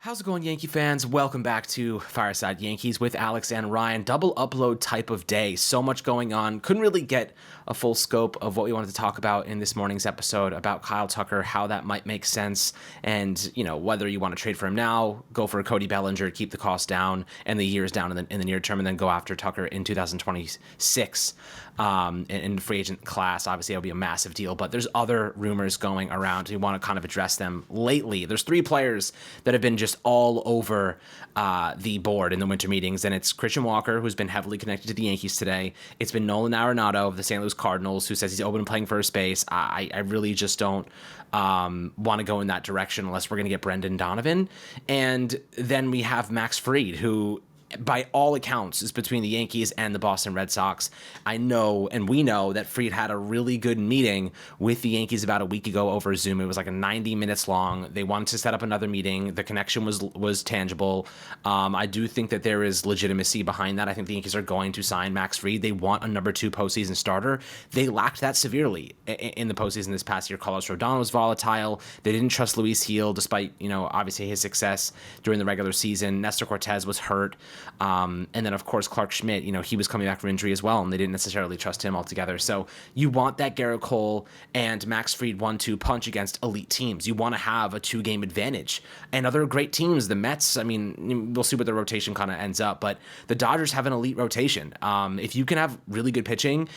How's it going, Yankee fans? Welcome back to Fireside Yankees with Alex and Ryan. Double upload type of day. So much going on. Couldn't really get a full scope of what we wanted to talk about in this morning's episode about Kyle Tucker, how that might make sense, and whether you want to trade for him now, go for Cody Bellinger, keep the cost down and the years down in the near term, and then go after Tucker in 2026 in the free agent class. Obviously, it'll be a massive deal, but there's other rumors going around. We want to kind of address them lately. There's three players that have been just all over the board in the winter meetings, and it's Christian Walker, who's been heavily connected to the Yankees today. It's been Nolan Arenado of the St. Louis Cardinals, who says he's open to playing first base. I really just don't want to go in that direction unless we're going to get Brendan Donovan. And then we have Max Fried, who by all accounts is between the Yankees and the Boston Red Sox. I know, and we know, that Fried had a really good meeting with the Yankees about a week ago over Zoom. It was like 90 minutes long. They wanted to set up another meeting. The connection was tangible. I do think that there is legitimacy behind that. I think the Yankees are going to sign Max Fried. They want a number 2 postseason starter. They lacked that severely in the postseason this past year. Carlos Rodon was volatile. They didn't trust Luis Gil, despite, obviously his success during the regular season. Nestor Cortez was hurt. And then, of course, Clark Schmidt, he was coming back from injury as well, and they didn't necessarily trust him altogether. So you want that Garrett Cole and Max Fried 1-2 punch against elite teams. You want to have a 2-game advantage. And other great teams, the Mets, we'll see what the rotation kind of ends up, but the Dodgers have an elite rotation. If you can have really good pitching,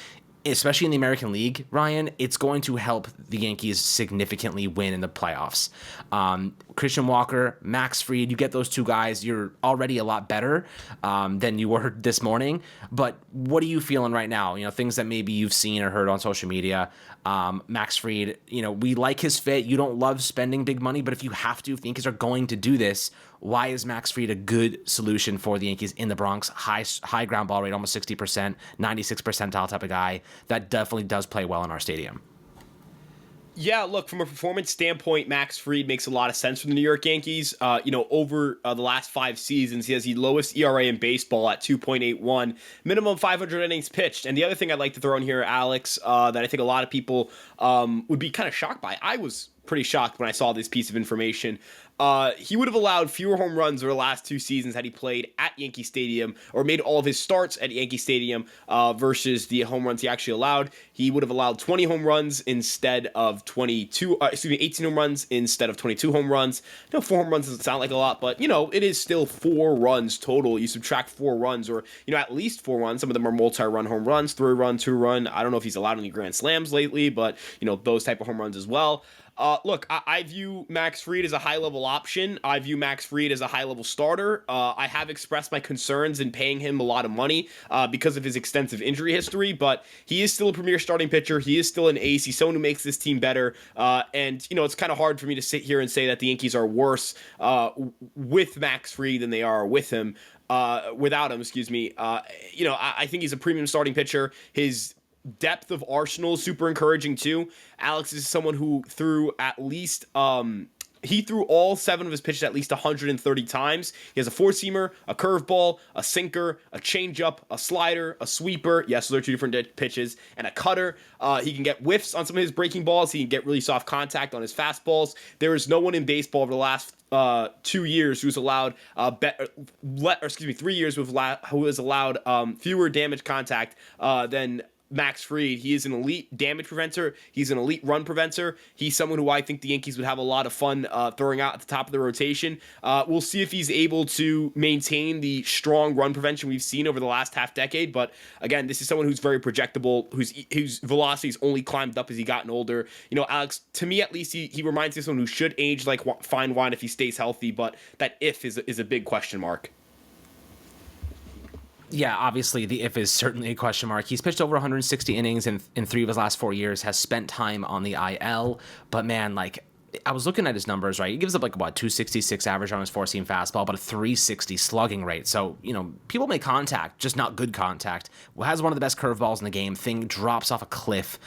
especially in the American League, Ryan, it's going to help the Yankees significantly win in the playoffs. Christian Walker, Max Fried, you get those two guys, you're already a lot better than you were this morning. But what are you feeling right now? Things that maybe you've seen or heard on social media. Max Fried, we like his fit. You don't love spending big money, but if you have to, if the Yankees are going to do this, why is Max Fried a good solution for the Yankees in the Bronx? High ground ball rate, almost 60%, 96 percentile type of guy. That definitely does play well in our stadium. Yeah, look, from a performance standpoint, Max Fried makes a lot of sense for the New York Yankees. Over the last 5 seasons, he has the lowest ERA in baseball at 2.81, minimum 500 innings pitched. And the other thing I'd like to throw in here, Alex, that I think a lot of people would be kind of shocked by. I was pretty shocked when I saw this piece of information. He would have allowed fewer home runs over the last 2 seasons had he played at Yankee Stadium or made all of his starts at Yankee Stadium versus the home runs he actually allowed. He would have allowed 20 home runs instead of 18 home runs instead of 22 home runs. 4 home runs doesn't sound like a lot, but, it is still 4 runs total. You subtract 4 runs or, at least 4 runs. Some of them are multi-run home runs, 3-run, 2-run. I don't know if he's allowed any grand slams lately, but, those type of home runs as well. Look, I view Max Fried as a high-level option. I view Max Fried as a high-level starter. I have expressed my concerns in paying him a lot of money because of his extensive injury history, but he is still a premier starting pitcher. He is still an ace. He's someone who makes this team better. And it's kind of hard for me to sit here and say that the Yankees are worse with Max Fried than they are with him. Without him, excuse me. I think he's a premium starting pitcher. His depth of arsenal is super encouraging too. Alex is someone who threw at least he threw all 7 of his pitches at least 130 times. He has a 4-seamer, a curveball, a sinker, a changeup, a slider, a sweeper. Yes, those are 2 different pitches, and a cutter. He can get whiffs on some of his breaking balls. He can get really soft contact on his fastballs. There is no one in baseball over the last 2 years who's allowed 3 years who has allowed fewer damage contact than Max Fried. He is an elite damage preventer. He's an elite run preventer. He's someone who I think the Yankees would have a lot of fun throwing out at the top of the rotation. We'll see if he's able to maintain the strong run prevention we've seen over the last half decade. But again, this is someone who's very projectable, whose velocity's only climbed up as he gotten older. Alex, to me at least, he reminds me of someone who should age like fine wine if he stays healthy. But that if is a big question mark. Yeah, obviously the if is certainly a question mark. He's pitched over 160 innings in 3 of his last 4 years, has spent time on the IL, but man, I was looking at his numbers, right? He gives up 266 average on his 4-seam fastball, but a 360 slugging rate. So, people make contact, just not good contact. Has one of the best curveballs in the game. Thing drops off a cliff.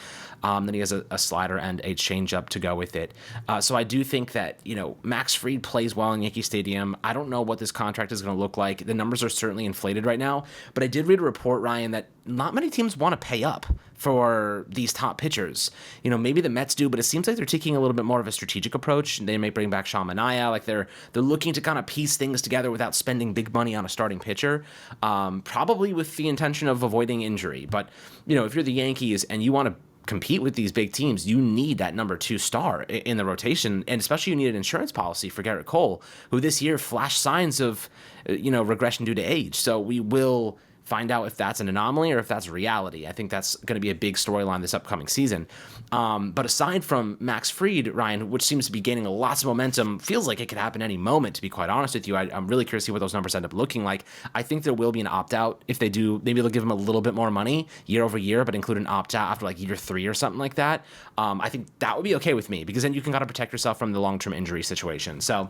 Then he has a slider and a changeup to go with it. So I do think that, Max Fried plays well in Yankee Stadium. I don't know what this contract is going to look like. The numbers are certainly inflated right now, but I did read a report, Ryan, that not many teams want to pay up for these top pitchers. Maybe the Mets do, but it seems like they're taking a little bit more of a strategic approach. They may bring back Sean Manaea. Like they're looking to kind of piece things together without spending big money on a starting pitcher, probably with the intention of avoiding injury. But, if you're the Yankees and you want to compete with these big teams, you need that number 2 star in the rotation, and especially you need an insurance policy for Garrett Cole, who this year flashed signs of, regression due to age. So we will find out if that's an anomaly or if that's reality. I think that's going to be a big storyline this upcoming season. But aside from Max Fried, Ryan, which seems to be gaining lots of momentum, feels like it could happen any moment, to be quite honest with you. I'm really curious to see what those numbers end up looking like. I think there will be an opt-out. If they do, maybe they'll give him a little bit more money year over year, but include an opt-out after like year 3 or something like that. I think that would be okay with me, because then you can kind of protect yourself from the long-term injury situation. So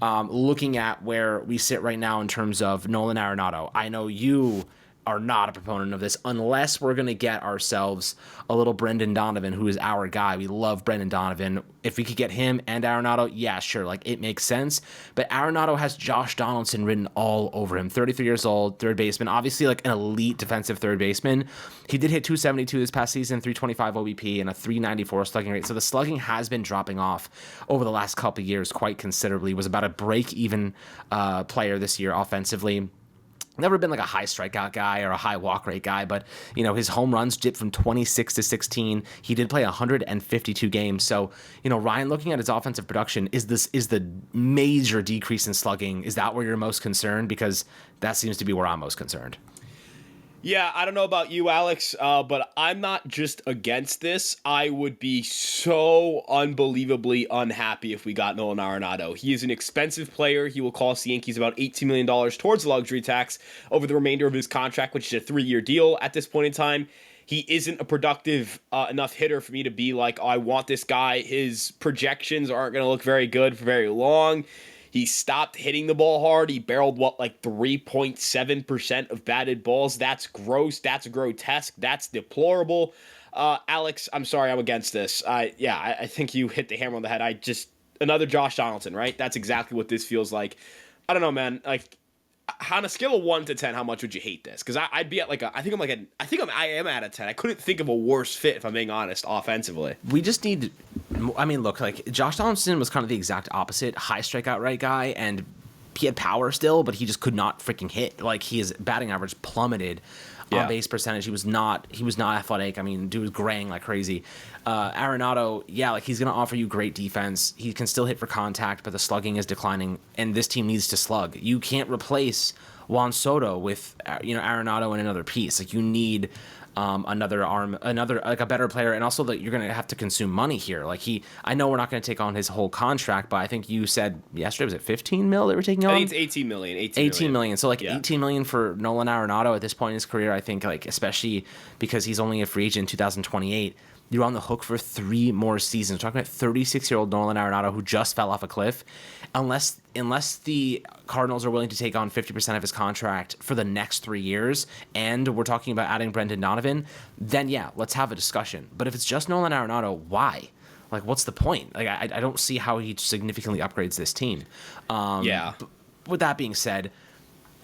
looking at where we sit right now in terms of Nolan Arenado, I know you are not a proponent of this unless we're going to get ourselves a little Brendan Donovan, who is our guy. We love Brendan Donovan. If we could get him and Arenado, yeah, sure, like it makes sense. But Arenado has Josh Donaldson written all over him. 33 years old, third baseman, obviously like an elite defensive third baseman. He did hit 272 this past season, 325 OBP, and a 394 slugging rate. So the slugging has been dropping off over the last couple of years quite considerably. Was about a break-even player this year offensively. Never been like a high strikeout guy or a high walk rate guy, but his home runs dipped from 26 to 16. He did play 152 games. So, Ryan, looking at his offensive production, is the major decrease in slugging, is that where you're most concerned? Because that seems to be where I'm most concerned. Yeah, I don't know about you, Alex, but I'm not just against this. I would be so unbelievably unhappy if we got Nolan Arenado. He is an expensive player. He will cost the Yankees about $18 million towards the luxury tax over the remainder of his contract, which is a 3-year deal at this point in time. He isn't a productive enough hitter for me to be like, oh, I want this guy. His projections aren't going to look very good for very long. He stopped hitting the ball hard. He barreled, 3.7% of batted balls. That's gross. That's grotesque. That's deplorable. Alex, I'm sorry, I'm against this. I think you hit the hammer on the head. Another Josh Donaldson, right? That's exactly what this feels like. I don't know, man. Like, on a scale of 1 to 10, how much would you hate this? Because I'd be at I am at a 10. I couldn't think of a worse fit, if I'm being honest, offensively. We just need, look, like Josh Donaldson was kind of the exact opposite, high strikeout rate guy, and he had power still, but he just could not freaking hit. Like his batting average plummeted. On base percentage, he was not athletic. Dude was graying like crazy. Arenado, he's going to offer you great defense. He can still hit for contact, but the slugging is declining, and this team needs to slug. You can't replace Juan Soto with Arenado and another piece. Like you need another arm, a better player, and also that you're going to have to consume money here. I know we're not going to take on his whole contract, but I think you said yesterday, was it 15 mil that we're taking on? I think it's 18 million. 18 million. So 18 million for Nolan Arenado at this point in his career, I think, especially because he's only a free agent in 2028. You're on the hook for 3 more seasons. We're talking about 36-year-old Nolan Arenado who just fell off a cliff. Unless the Cardinals are willing to take on 50% of his contract for the next 3 years, and we're talking about adding Brendan Donovan, then let's have a discussion. But if it's just Nolan Arenado, why? Like, what's the point? Like, I don't see how he significantly upgrades this team. With that being said,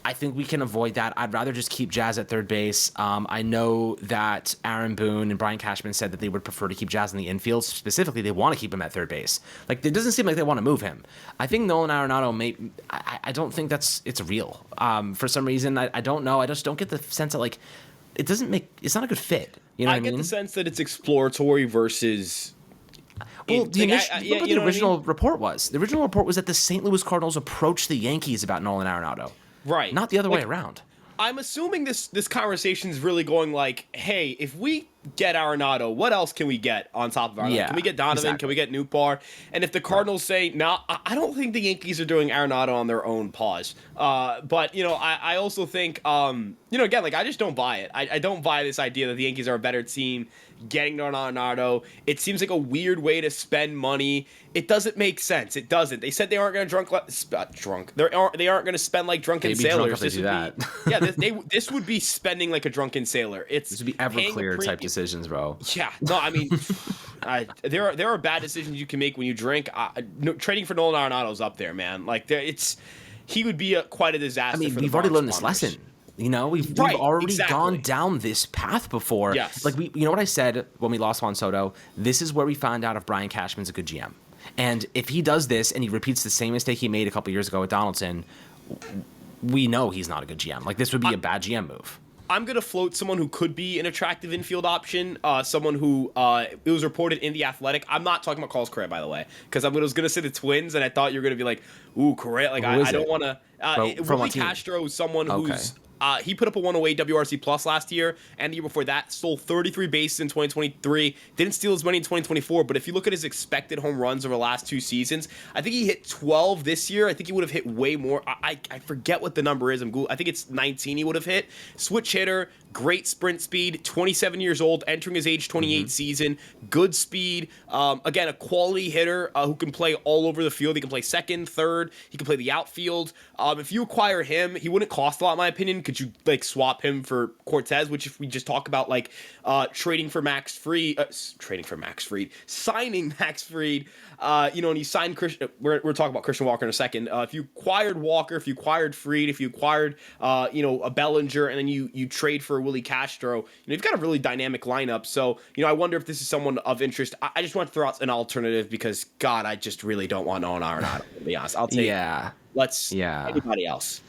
I think we can avoid that. I'd rather just keep Jazz at third base. I know that Aaron Boone and Brian Cashman said that they would prefer to keep Jazz in the infield. Specifically, they want to keep him at third base. Like, it doesn't seem like they want to move him. I think Nolan Arenado I don't think it's real. For some reason, I don't know. I just don't get the sense that, it's not a good fit. You know what I mean? I get the sense that it's exploratory versus... Well, look what the original report was. The original report was that the St. Louis Cardinals approached the Yankees about Nolan Arenado. Right. Not the other way around. I'm assuming this conversation is really going like, hey, if we get Arenado, what else can we get on top of Arenado? Yeah, can we get Donovan? exactly. Can we get Nootbaar? And if the Cardinals say, no, I don't think the Yankees are doing Arenado on their own pause. But, I also think, again, I just don't buy it. I don't buy this idea that the Yankees are a better team getting Nolan Arenado. It seems like a weird way to spend money. It doesn't make sense. It doesn't. They said they aren't going to They aren't going to spend like drunken sailors. This would this would be spending like a drunken sailor. This would be Everclear type decisions, bro. Yeah. No, I mean, there are bad decisions you can make when you drink. Trading for Nolan Arenado's up there, man. Like he would be quite a disaster. I mean, for we've already learned this lesson. You know, we've already gone down this path before. Yes. Like, you know what I said when we lost Juan Soto? This is where we find out if Brian Cashman's a good GM. And if he does this and he repeats the same mistake he made a couple years ago with Donaldson, we know he's not a good GM. Like, this would be a bad GM move. I'm going to float someone who could be an attractive infield option, someone who it was reported in The Athletic. I'm not talking about Carlos Correa, by the way, because I was going to say the Twins, and I thought you were going to be like, ooh, Correa. Like, I don't want to. Willie Castro is someone who's. He put up a 108 WRC plus last year, and the year before that stole 33 bases in 2023. Didn't steal as many in 2024, but if you look at his expected home runs over the last 2 seasons, I think he hit 12 this year. I think he would have hit way more. I forget what the number is. I think it's 19 he would have hit. Switch hitter, great sprint speed, 27 years old, entering his age 28 season, good speed. Again, a quality hitter who can play all over the field. He can play second, third. He can play the outfield. If you acquire him, he wouldn't cost a lot, in my opinion. Could you like swap him for Cortez? Which, if we just talk about like signing Max Fried, and you signed Christian. We're talking about Christian Walker in a second. If you acquired Walker, if you acquired Fried, if you acquired a Bellinger, and then you trade for Willie Castro, you've got a really dynamic lineup. So I wonder if this is someone of interest. I just want to throw out an alternative because God, I just really don't want Nolan Arenado, to be honest. I'll take anybody else.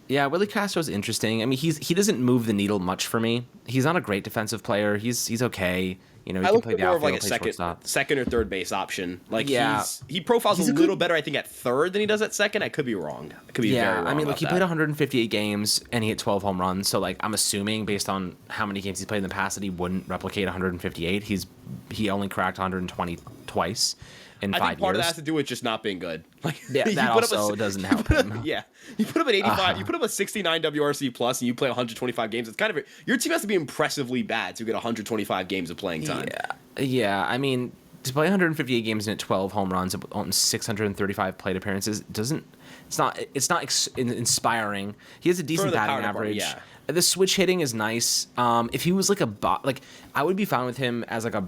Yeah, Willie Castro's interesting. I mean, he doesn't move the needle much for me. He's not a great defensive player. He's okay. He can play the outfield, more of like a second or third base option. Like he profiles a little better, I think, at third than he does at second. I could be wrung. I could be very wrong. I mean, he played 158 games and he hit 12 home runs. So like, I'm assuming based on how many games he's played in the past that he wouldn't replicate 158. He only cracked 120 twice. I think part of that has to do with just not being good. Like, that also doesn't help him. Yeah, you put up an 85, you put up a 69 WRC plus, and you play 125 games. It's kind of your team has to be impressively bad to get 125 games of playing time. Yeah. I mean, to play 158 games and hit 12 home runs on 635 plate appearances it's not inspiring. He has a decent batting average. Yeah. The switch hitting is nice. If he was like I would be fine with him as like a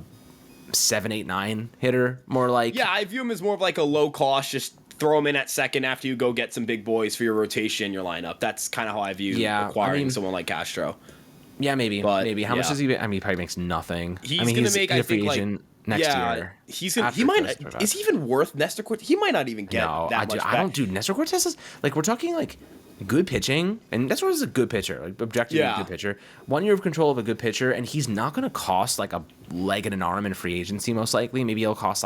7, 8, 9 hitter, more like. Yeah, I view him as more of like a low cost, just throw him in at second after you go get some big boys for your rotation, your lineup. That's kind of how I view acquiring someone like Castro. Yeah, maybe. How much does he make? I mean, he probably makes nothing. He's going to make, I think, like next year. He might. Is he even worth Nestor Cortez? He might not even get that much. I don't do Nestor Cortez is like, we're talking like good pitching, and Nestor is a good pitcher, like objectively a good pitcher. 1 year of control of a good pitcher, and he's not going to cost like a leg and an arm in free agency. Most likely, maybe he'll cost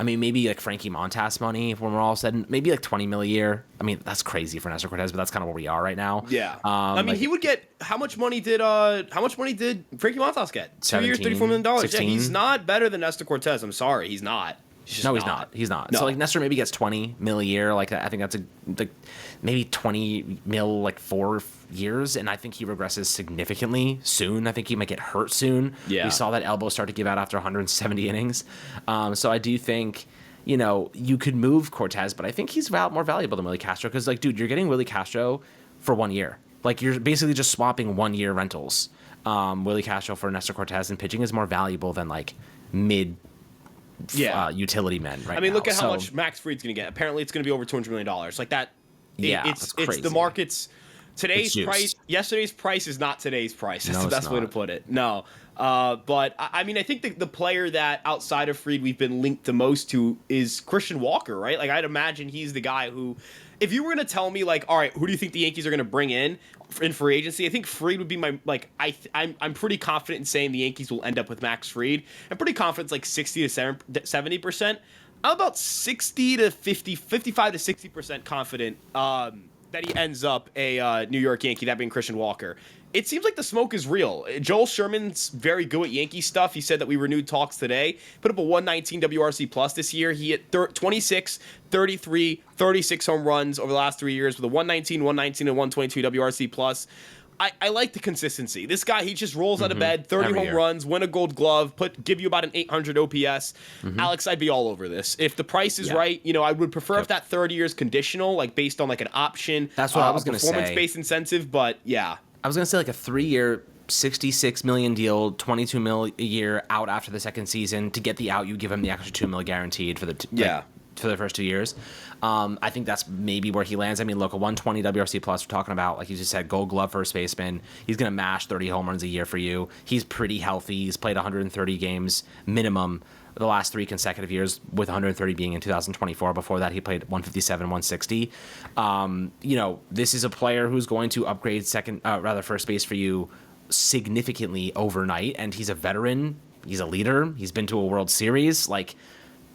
maybe like Frankie Montas money when we're all said, maybe like $20 million a year. I mean, that's crazy for Nestor Cortez, but that's kind of where we are right now. Yeah. I mean, he would get how much money did Frankie Montas get? 2 years, $34 million. 16? Yeah, he's not better than Nestor Cortez. I'm sorry, he's not. He's not. No. So like Nestor maybe gets $20 million a year. Like I think that's maybe $20 million like 4 years, and I think he regresses significantly soon. I think he might get hurt soon. Yeah. We saw that elbow start to give out after 170 innings. So I do think you could move Cortez, but I think he's more valuable than Willie Castro because like, dude, you're getting Willie Castro for 1 year. Like you're basically just swapping 1 year rentals. Willie Castro for Nestor Cortez, and pitching is more valuable than like mid. Utility men right now. I mean, look at how much Max Fried's going to get. Apparently, it's going to be over $200 million. Like that. It's the market's today's price. Yesterday's price is not today's price. That's the best way to put it. No. But I mean, I think the player that outside of Fried we've been linked the most to is Christian Walker, right? Like I'd imagine he's the guy who, if you were going to tell me like, all right, who do you think the Yankees are going to bring in free agency? I think Fried would be my I'm pretty confident in saying the Yankees will end up with Max Fried. I'm pretty confident it's like 60 to 70%. I'm about 60 to 50, 55 to 60% confident that he ends up a New York Yankee, that being Christian Walker. It seems like the smoke is real. Joel Sherman's very good at Yankee stuff. He said that we renewed talks today. Put up a 119 WRC plus this year. He hit 26, 33, 36 home runs over the last 3 years with a 119, and 122 WRC plus. I like the consistency. This guy, he just rolls out of bed, 30 Every home year. runs, win a Gold Glove, give you about an 800 OPS. Mm-hmm. Alex, I'd be all over this. If the price is Yeah. right, I would prefer if that 30 years conditional, like based on like an option. That's what I was a gonna say. performance-based incentive, but yeah. I was going to say like a 3-year, $66 million deal, $22 million a year out after the second season. To get the out, you give him the extra $2 million guaranteed for for the first 2 years. I think that's maybe where he lands. I mean, look, a 120 WRC plus, we're talking about, like you just said, Gold Glove first baseman. He's going to mash 30 home runs a year for you. He's pretty healthy. He's played 130 games minimum the last 3 consecutive years, with 130 being in 2024. Before that, he played 157, 160. This is a player who's going to upgrade first base for you significantly overnight, and he's a veteran. He's a leader. He's been to a World Series. Like,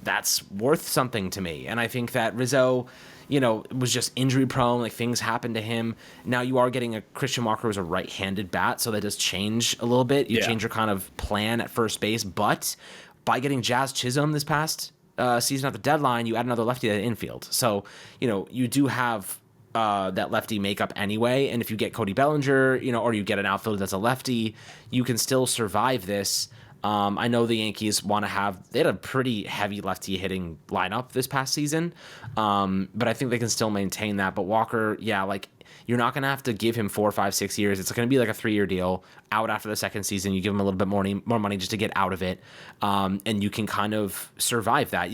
that's worth something to me. And I think that Rizzo, was just injury prone. Like, things happened to him. Now you are getting a Christian Walker who's a right-handed bat, so that does change a little bit. You change your kind of plan at first base, but by getting Jazz Chisholm this past season at the deadline, you add another lefty at the infield. So, you do have that lefty makeup anyway. And if you get Cody Bellinger, or you get an outfielder that's a lefty, you can still survive this. I know the Yankees they had a pretty heavy lefty hitting lineup this past season. But I think they can still maintain that. But Walker, you're not going to have to give him 4, 5, 6 years. It's going to be like a 3-year deal. Out after the second season, you give him a little bit more money just to get out of it. And you can kind of survive that.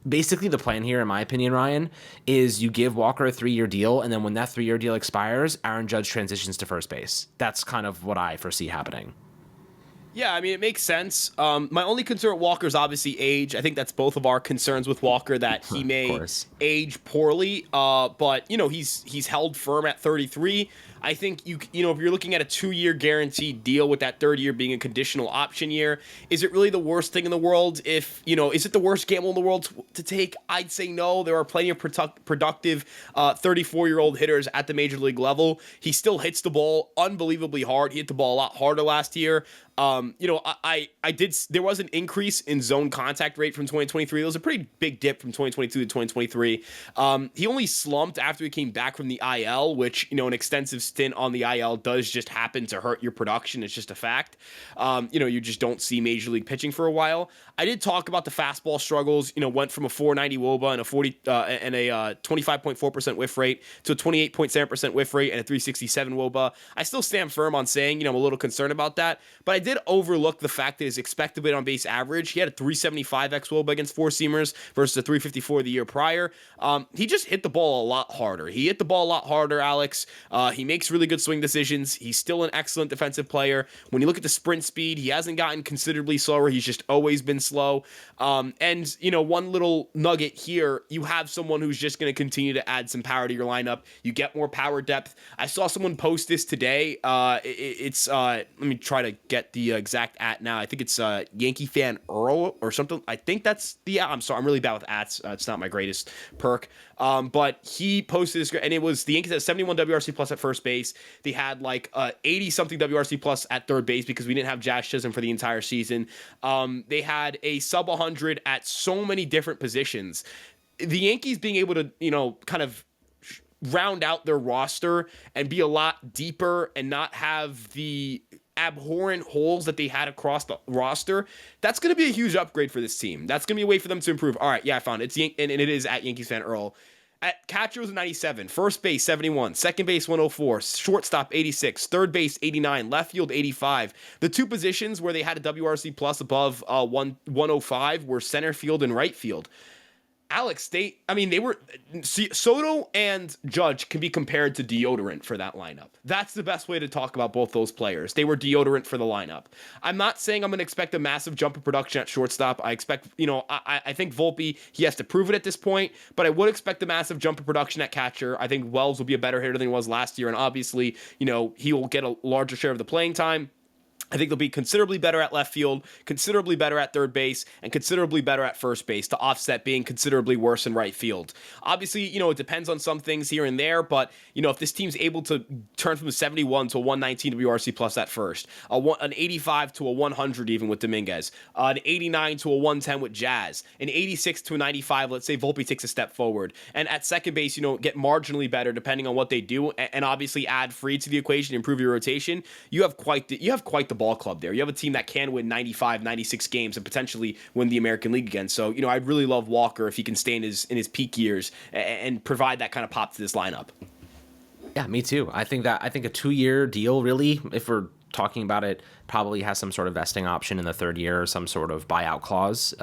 Basically, the plan here, in my opinion, Ryan, is you give Walker a 3-year deal. And then when that 3-year deal expires, Aaron Judge transitions to first base. That's kind of what I foresee happening. Yeah, I mean, it makes sense. My only concern with Walker is obviously age. I think that's both of our concerns with Walker, that he may age poorly. But, he's held firm at 33. I think, if you're looking at a 2-year guaranteed deal with that third year being a conditional option year, is it really the worst thing in the world? Is it the worst gamble in the world to take? I'd say no. There are plenty of productive 34-year-old hitters at the major league level. He still hits the ball unbelievably hard. He hit the ball a lot harder last year. There was an increase in zone contact rate from 2023. It was a pretty big dip from 2022 to 2023. He only slumped after he came back from the IL, which, an extensive stint on the IL does just happen to hurt your production. It's just a fact. You just don't see major league pitching for a while. I did talk about the fastball struggles, went from a 490 WOBA and a 25.4% whiff rate to a 28.7% whiff rate and a 367 WOBA. I still stand firm on saying, I'm a little concerned about that, but I did overlook the fact that his expected weight on base average, he had a 375 xWOBA against four-seamers versus a 354 the year prior. He just hit the ball a lot harder. He hit the ball a lot harder, Alex. He makes really good swing decisions. He's still an excellent defensive player. When you look at the sprint speed, he hasn't gotten considerably slower. He's just always been slow. And one little nugget here, you have someone who's just going to continue to add some power to your lineup. You get more power depth. I saw someone post this today. Let me try to get the exact at now. I think it's Yankee Fan Earl or something. I think that's the at. I'm sorry, I'm really bad with ats. It's not my greatest perk. But he posted this, and it was the Yankees had 71 WRC plus at first base. They had like 80 something WRC plus at third base because we didn't have Jazz Chisholm for the entire season. They had a sub 100 at so many different positions. The Yankees being able to, kind of round out their roster and be a lot deeper and not have the abhorrent holes that they had across the roster, that's going to be a huge upgrade for this team. That's going to be a way for them to improve. All right, yeah, I found it. And it is at Yankees Fan Earl. At catcher was 97, first base 71, second base 104, shortstop 86, third base 89, left field 85. The two positions where they had a WRC plus above 105 were center field and right field. Alex, Soto and Judge can be compared to deodorant for that lineup. That's the best way to talk about both those players. They were deodorant for the lineup. I'm not saying I'm going to expect a massive jump in production at shortstop. I expect, I think Volpe, he has to prove it at this point, but I would expect a massive jump in production at catcher. I think Wells will be a better hitter than he was last year, and obviously, he will get a larger share of the playing time. I think they'll be considerably better at left field, considerably better at third base, and considerably better at first base to offset being considerably worse in right field. Obviously, it depends on some things here and there, but, if this team's able to turn from a 71 to a 119 WRC plus at first, an 85 to a 100 even with Dominguez, an 89 to a 110 with Jazz, an 86 to a 95, let's say Volpe takes a step forward, and at second base, get marginally better depending on what they do, and obviously add Fried to the equation, improve your rotation, you have quite the ball club there. You have a team that can win 95, 96 games and potentially win the American League again. So, I'd really love Walker if he can stay in his peak years and provide that kind of pop to this lineup. Yeah, me too. I think a 2-year deal, really, if we're talking about it, probably has some sort of vesting option in the third year or some sort of buyout clause.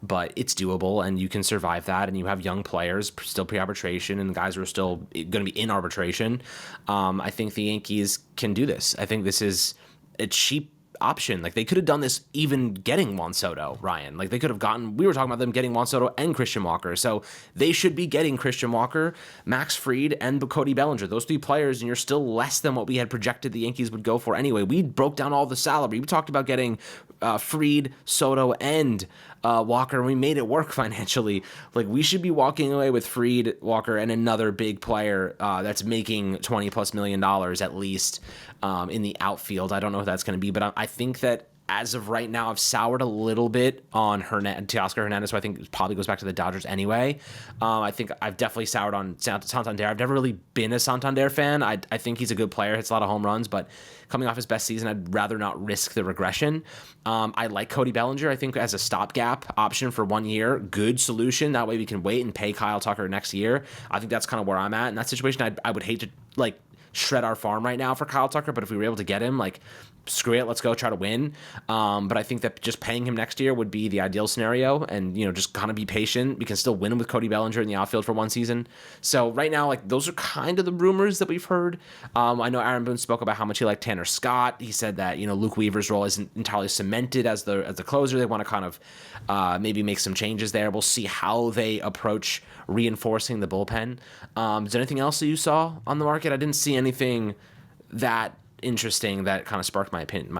But it's doable and you can survive that. And you have young players still pre-arbitration and guys who are still going to be in arbitration. I think the Yankees can do this. I think this is a cheap option. Like, they could have done this even getting Juan Soto, Ryan. Like, they could have we were talking about them getting Juan Soto and Christian Walker. So they should be getting Christian Walker, Max Fried, and Cody Bellinger. Those 3 players, and you're still less than what we had projected the Yankees would go for anyway. We broke down all the salary. We talked about getting Fried, Soto, and Walker, and we made it work financially. Like, we should be walking away with Fried, Walker, and another big player that's making $20+ million at least in the outfield. I don't know who that's going to be, but I think that as of right now, I've soured a little bit on Teoscar Hernandez, so I think it probably goes back to the Dodgers anyway. I think I've definitely soured on Santander. I've never really been a Santander fan. I think he's a good player, hits a lot of home runs, but coming off his best season, I'd rather not risk the regression. I like Cody Bellinger, I think, as a stopgap option for 1 year. Good solution. That way we can wait and pay Kyle Tucker next year. I think that's kind of where I'm at in that situation. I would hate to, shred our farm right now for Kyle Tucker, but if we were able to get him, screw it, let's go try to win. But I think that just paying him next year would be the ideal scenario, and just kind of be patient. We can still win with Cody Bellinger in the outfield for 1 season. So right now, those are kind of the rumors that we've heard. I know Aaron Boone spoke about how much he liked Tanner Scott. He said that Luke Weaver's role isn't entirely cemented as the closer. They want to kind of maybe make some changes there. We'll see how they approach reinforcing the bullpen. Is there anything else that you saw on the market? I didn't see anything that interesting that kind of sparked my opinion,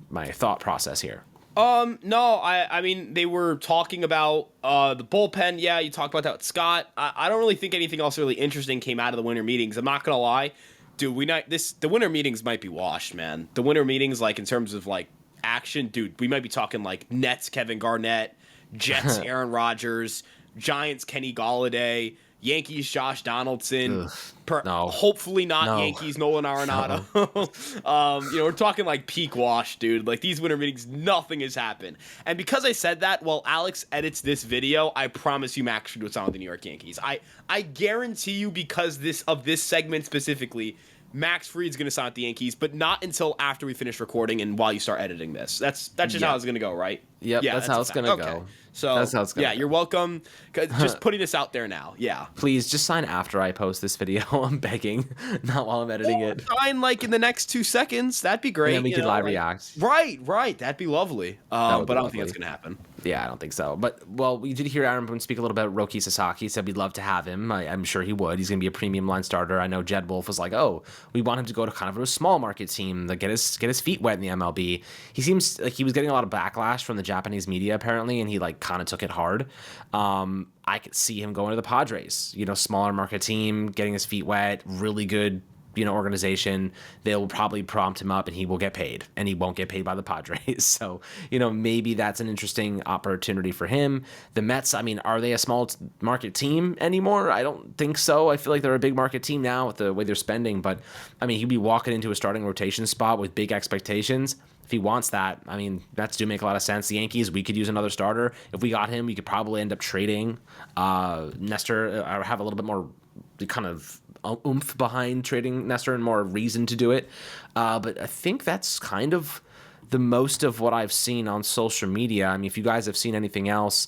my thought process here. No, I mean, they were talking about the bullpen. Yeah, you talked about that with Scott. I don't really think anything else really interesting came out of the winter meetings. I'm not gonna lie, dude. The winter meetings might be washed, man. The winter meetings, in terms of action, dude, we might be talking Nets Kevin Garnett, Jets Aaron Rodgers, Giants Kenny Golladay, Yankees Josh Donaldson, hopefully not Yankees Nolan Arenado. We're talking peak wash, dude. These winter meetings, nothing has happened. And because I said that, while Alex edits this video, I promise you Max Fried would sign with the New York Yankees. I guarantee you, because of this segment specifically, Max Fried's going to sign with the Yankees, but not until after we finish recording and while you start editing this. That's just how it's going to go, right? Yep, yeah, that's how it's going to go. So that's how it's going to go. You're welcome. Just putting this out there now. Yeah. Please just sign after I post this video. I'm begging, not while I'm editing it. Sign in the next 2 seconds. That'd be great. And then we could live react. Right. That'd be lovely. But I don't think that's going to happen. Yeah, I don't think so. But, we did hear Aaron Boone speak a little bit about Roki Sasaki. He said we'd love to have him. I'm sure he would. He's going to be a premium line starter. I know Jed Wolf was like, we want him to go to kind of a small market team to get his feet wet in the MLB. He seems like he was getting a lot of backlash from the Japanese media, apparently, and he kind of took it hard. I could see him going to the Padres, smaller market team, getting his feet wet, really good, organization. They'll probably prompt him up and he will get paid, and he won't get paid by the Padres. So, maybe that's an interesting opportunity for him. The Mets, are they a small market team anymore? I don't think so. I feel like they're a big market team now with the way they're spending, but he'd be walking into a starting rotation spot with big expectations. If he wants that, Mets do make a lot of sense. The Yankees, we could use another starter. If we got him, we could probably end up trading Nestor, or have a little bit more kind of oomph behind trading Nestor and more reason to do it. But I think that's kind of the most of what I've seen on social media. If you guys have seen anything else,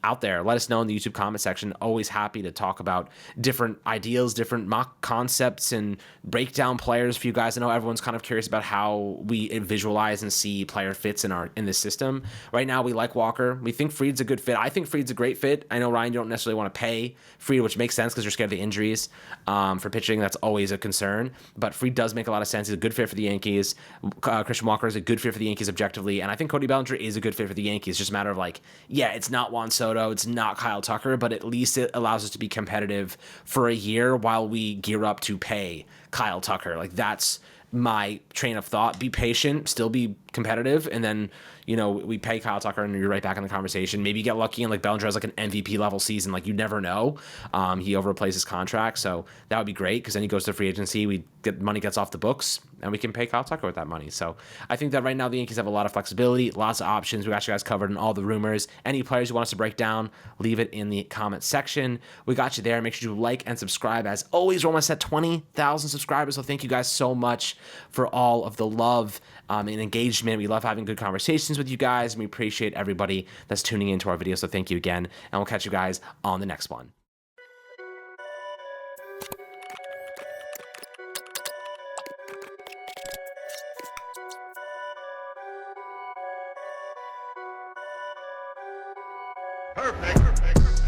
out there. Let us know in the YouTube comment section. Always happy to talk about different ideas, different mock concepts, and break down players for you guys. I know everyone's kind of curious about how we visualize and see player fits in this system. Right now, we like Walker. We think Fried's a good fit. I think Fried's a great fit. I know, Ryan, you don't necessarily want to pay Fried, which makes sense because you're scared of the injuries for pitching. That's always a concern. But Fried does make a lot of sense. He's a good fit for the Yankees. Christian Walker is a good fit for the Yankees objectively. And I think Cody Bellinger is a good fit for the Yankees. It's just a matter of like, yeah, it's not Juan Soto, it's not Kyle Tucker, but at least it allows us to be competitive for a year while we gear up to pay Kyle Tucker. Like, that's my train of thought. Be patient, still be competitive, and then, you know, we pay Kyle Tucker and you're right back in the conversation. Maybe you get lucky and like Bellinger has like an MVP level season. Like, you never know. He overplays his contract, so that would be great because then he goes to free agency. Money gets off the books and we can pay Kyle Tucker with that money. So I think that right now the Yankees have a lot of flexibility, lots of options. We got you guys covered in all the rumors. Any players you want us to break down, leave it in the comment section. We got you there. Make sure you like and subscribe. As always, we're almost at 20,000 subscribers, so thank you guys so much for all of the love and engagement. We love having good conversations with you guys, and we appreciate everybody that's tuning into our videos. So thank you again, and we'll catch you guys on the next one. Perfect.